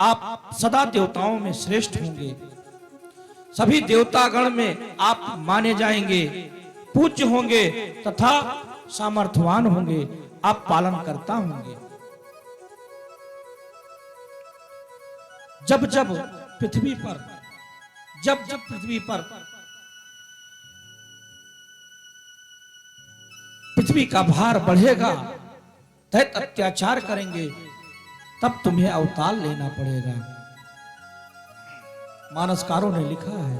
आप सदा देवताओं में श्रेष्ठ होंगे, सभी देवतागण में आप माने जाएंगे, पूज्य होंगे तथा सामर्थ्यवान होंगे, आप पालन करता होंगे। जब जब पृथ्वी पर पृथ्वी का भार बढ़ेगा, दैत्य अत्याचार करेंगे, तब तुम्हें अवतार लेना पड़ेगा। मानसकारों ने लिखा है,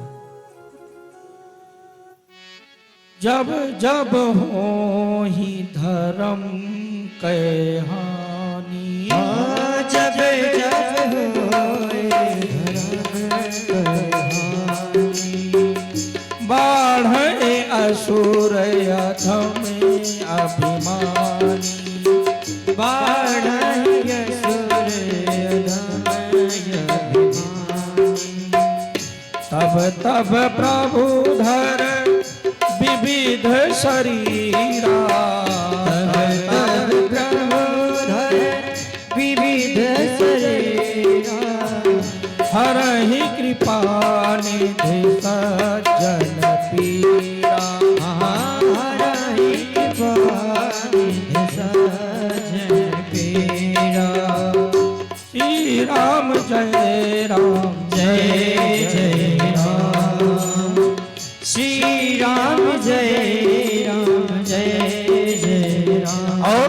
जब जब हो ही धर्म के हानि, जब जब होए बाढ़े असुर अधम अभिमानी, बाढ़े असुर अधम अभिमानी, तब तब प्रभु धर विविध शरीरा, तब प्रभु धर विविध शरीरा, हरहि कृपा निधि सज्जन पीरा, हरहि कृपा निधि सज्जन पीरा। श्री राम जय राम जय जय राम, श्री राम जय राम, जय जय राम। और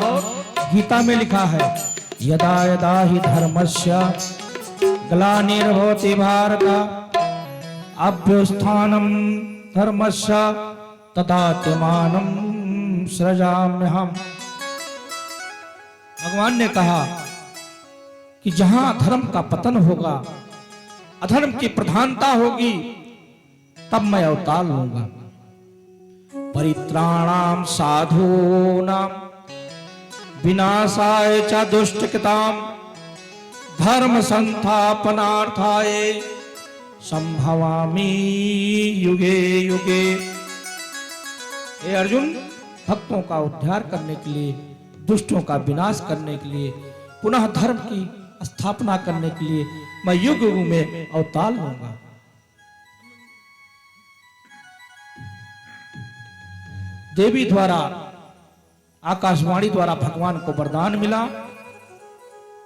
गीता में लिखा है, यदा यदा हि धर्मस्य ग्लानिर्भवति भारत, अभ्युत्थानं धर्मस्य तदात्मानं सृजाम्यहम्। भगवान ने कहा कि जहां धर्म का पतन होगा, अधर्म की प्रधानता होगी, तब मैं अवतार लूंगा। परित्राणाम साधूनां विनाशाय च दुष्टकृतां, धर्म संस्थापनार्थाय संभवामि युगे युगे। हे अर्जुन, भक्तों का उद्धार करने के लिए, दुष्टों का विनाश करने के लिए, पुनः धर्म की स्थापना करने के लिए मैं युग युग में अवतार लूंगा। देवी द्वारा, आकाशवाणी द्वारा भगवान को वरदान मिला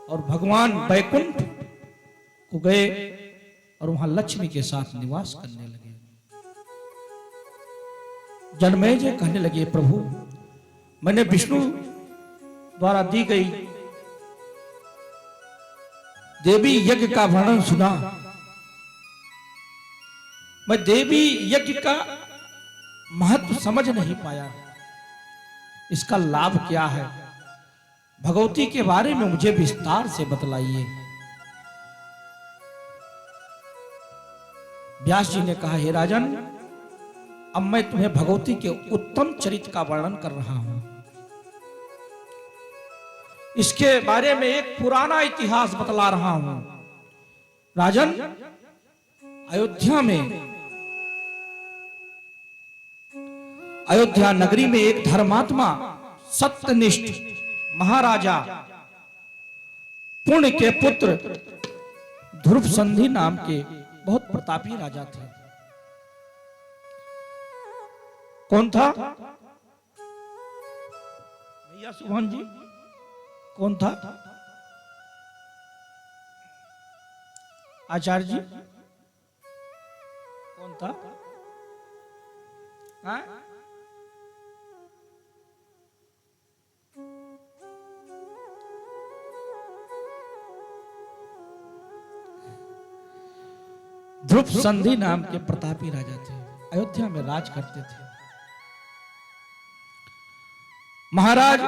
और भगवान बैकुंठ को गए और वहां लक्ष्मी के साथ निवास करने लगे। जन्मेजय कहने लगे, प्रभु मैंने विष्णु द्वारा दी गई देवी यज्ञ का वर्णन सुना, मैं देवी यज्ञ का महत्व समझ नहीं पाया, इसका लाभ क्या है? भगवती के बारे में मुझे विस्तार से बतलाइए। व्यास जी ने कहा, हे राजन, अब मैं तुम्हें भगवती के उत्तम चरित्र का वर्णन कर रहा हूं। इसके बारे में एक पुराना इतिहास बतला रहा हूं। राजन, अयोध्या नगरी में एक धर्मात्मा, सत्यनिष्ठ महाराजा, पुण्य के पुत्र ध्रुव संधि नाम के बहुत प्रतापी राजा थे। कौन था भैया सुभान जी? कौन था? आचार्य जी कौन था? हाँ? ध्रुव संधि नाम के प्रतापी राजा थे, अयोध्या में राज करते थे। महाराज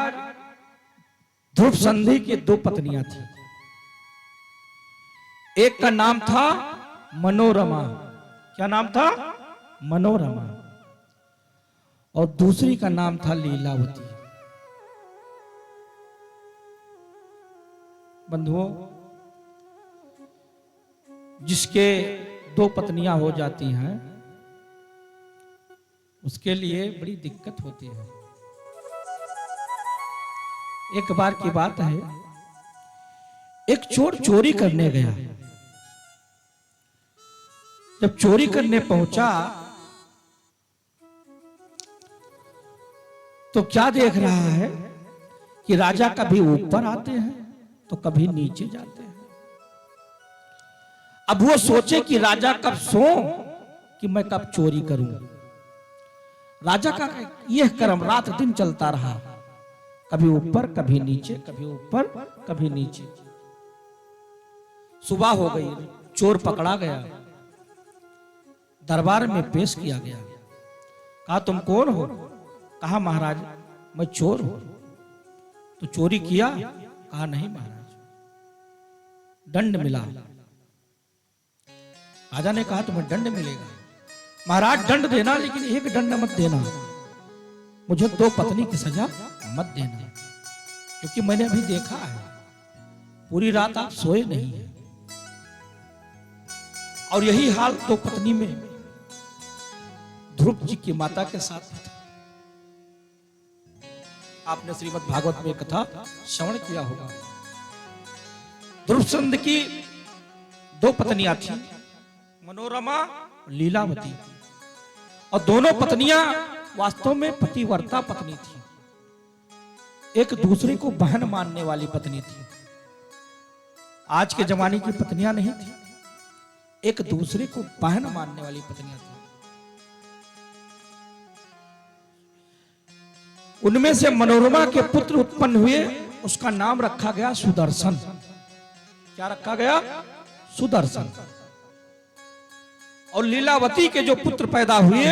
ध्रुव संधि की दो पत्नियां थी। एक का नाम था मनोरमा। क्या नाम था? मनोरमा। और दूसरी का नाम था लीलावती। बंधुओं, जिसके दो पत्नियां हो जाती हैं उसके लिए बड़ी दिक्कत होती है। एक बार की बात है, एक चोर चोरी करने गया। जब चोरी करने पहुंचा तो क्या देख रहा है कि राजा कभी ऊपर आते हैं तो कभी नीचे जाते हैं। अब वो सोचे कि राजा कब सो कि मैं कब चोरी करूं। राजा का यह क्रम रात दिन चलता रहा, कभी ऊपर कभी नीचे, कभी ऊपर कभी नीचे। सुबह हो गई, चोर पकड़ा गया, दरबार में पेश किया गया। कहा तुम कौन हो? कहा महाराज मैं चोर हूं। तो चोरी किया? कहा नहीं महाराज। दंड मिला। राजा ने कहा तुम्हें दंड मिलेगा। महाराज दंड देना, लेकिन एक दंड मत देना, मुझे 2 पत्नी की सजा मत देना, क्योंकि मैंने अभी देखा है पूरी रात आप सोए नहीं हैं और यही हाल 2 पत्नी में ध्रुव जी की माता के साथ था। आपने श्रीमद् भागवत में कथा श्रवण किया होगा। ध्रुवचंद की 2 पत्नियां थी, मनोरमा और लीलावती, और दोनों पत्नियां वास्तव में पतिव्रता पत्नी थी, एक दूसरे को बहन मानने वाली पत्नी थी। आज के जमाने की पत्नियां नहीं थी, एक दूसरे को बहन मानने वाली पत्नियां थी। उनमें से मनोरमा के पुत्र उत्पन्न हुए, उसका नाम रखा गया सुदर्शन। क्या रखा गया? सुदर्शन। और लीलावती के जो पुत्र पैदा हुए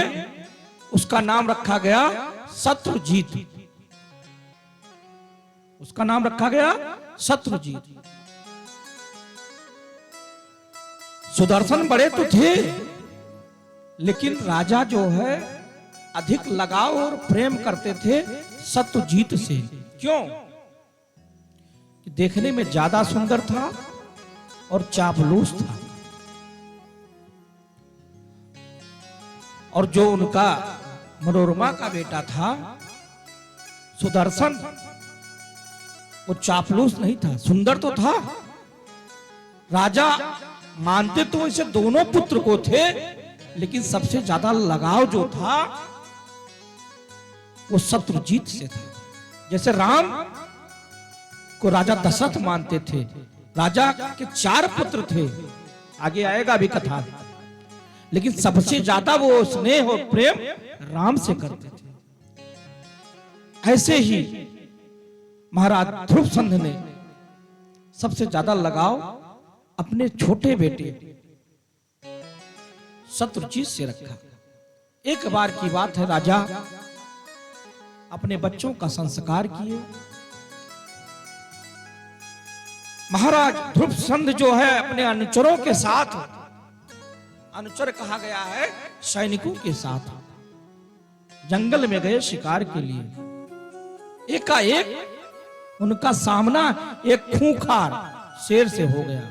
उसका नाम रखा गया शत्रुजीत। उसका नाम रखा गया शत्रुजीत। सुदर्शन बड़े तो थे, लेकिन राजा जो है अधिक लगाव और प्रेम करते थे शत्रुजीत से। क्यों? कि देखने में ज्यादा सुंदर था और चापलूस था। और जो उनका मनोरमा का बेटा था सुदर्शन, वो चापलूस नहीं था, सुंदर तो था। राजा मानते तो इसे दोनों पुत्र को थे, लेकिन सबसे ज्यादा लगाव जो था वो शत्रुजीत से था। जैसे राम को राजा दशरथ मानते थे, राजा के 4 पुत्र थे, आगे आएगा अभी कथा, लेकिन सबसे ज्यादा वो स्नेह और प्रेम राम से करते थे। ऐसे ही महाराज ध्रुवचंद ने सबसे ज्यादा लगाव अपने छोटे बेटे शत्रुजीत से रखा। एक बार की बात है, राजा अपने बच्चों का संस्कार किए। महाराज ध्रुवचंद जो है अपने अनुचरों के साथ, अनुचर कहा गया है सैनिकों के साथ, जंगल में गए शिकार के लिए। एकाएक उनका सामना एक खूंखार शेर से हो गया।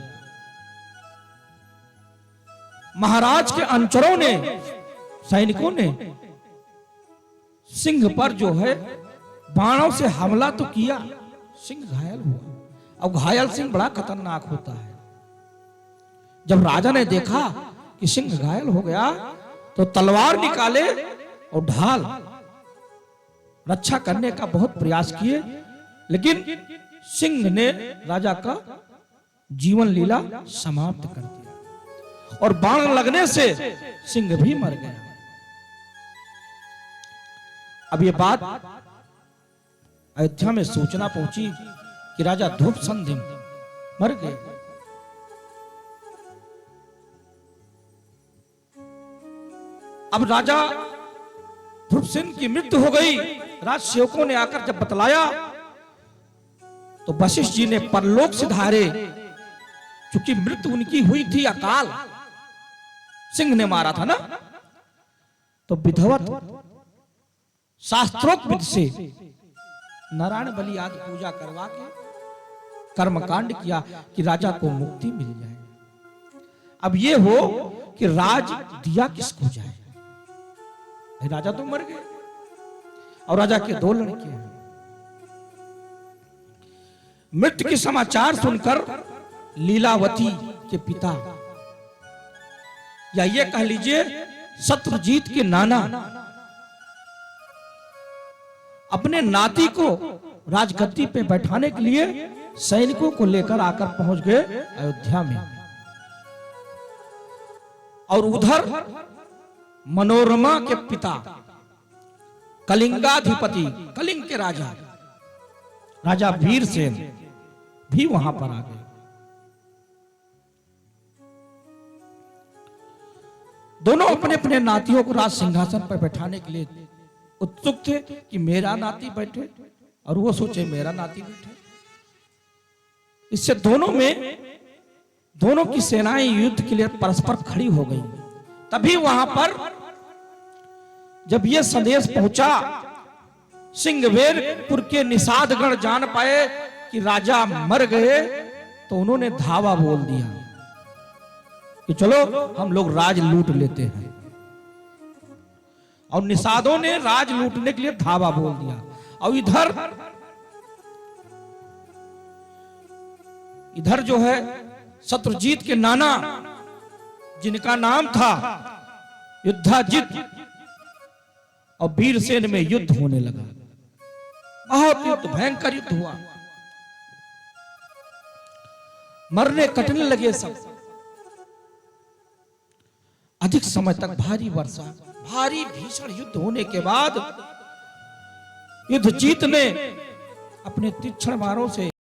महाराज के अनुचरों ने, सैनिकों ने सिंह पर जो है बाणों से हमला तो किया, सिंह घायल हुआ। अब घायल सिंह बड़ा खतरनाक होता है। जब राजा ने देखा कि सिंह घायल हो गया तो तलवार निकाले और ढाल रक्षा करने का बहुत प्रयास किए, लेकिन सिंह ने राजा का जीवन लीला समाप्त कर दिया और बाण लगने से सिंह भी मर गया। अब ये बात अयोध्या में सूचना पहुंची कि राजा ध्रुवचंद मर गए। अब राजा ध्रुवसेन की मृत्यु हो गई। राजसेवकों ने आकर जब बतलाया तो वशिष्ठ जी ने परलोक सिधारे, क्योंकि मृत्यु उनकी हुई थी अकाल, सिंह ने मारा था ना, तो विधिवत शास्त्रोक्त विधि से नारायण बलि आदि पूजा करवा के कर्मकांड किया कि राजा को मुक्ति मिल जाए। अब ये हो कि राज दिया किसको जाए? राजा तो मर गए और राजा के 2 लड़के हैं। मृत्यु के समाचार सुनकर लीलावती के पिता, या ये कह लीजिए शत्रुजीत के नाना, अपने नाती को राजगद्दी पे बैठाने के लिए सैनिकों को लेकर आकर पहुंच गए अयोध्या में। और उधर मनोरमा के पिता कलिंगाधिपति, कलिंग के राजा, राजा वीरसेन भी वहां पर आ गए। दोनों अपने अपने नातियों को राज सिंहासन पर बैठाने के लिए उत्सुक थे कि मेरा नाती बैठे, और वो सोचे मेरा नाती बैठे। इससे दोनों की सेनाएं युद्ध के लिए परस्पर खड़ी हो गई। तभी वहां पर जब यह संदेश पहुंचा, सिंहवेरपुर के निषादगण जान पाए कि राजा मर गए, तो उन्होंने धावा बोल दिया कि चलो हम लोग राज लूट लेते हैं। और निषादों ने राज लूटने के लिए धावा बोल दिया। और इधर जो है शत्रुजीत के नाना, जिनका नाम था युद्धाजित, और वीरसेन में युद्ध होने लगा। बहुत युद्ध, भयंकर युद्ध हुआ। मरने कटने लगे सब। अधिक समय तक भारी वर्षा, भारी भीषण युद्ध होने के बाद युद्धजीत ने अपने तीक्ष्ण बाणों से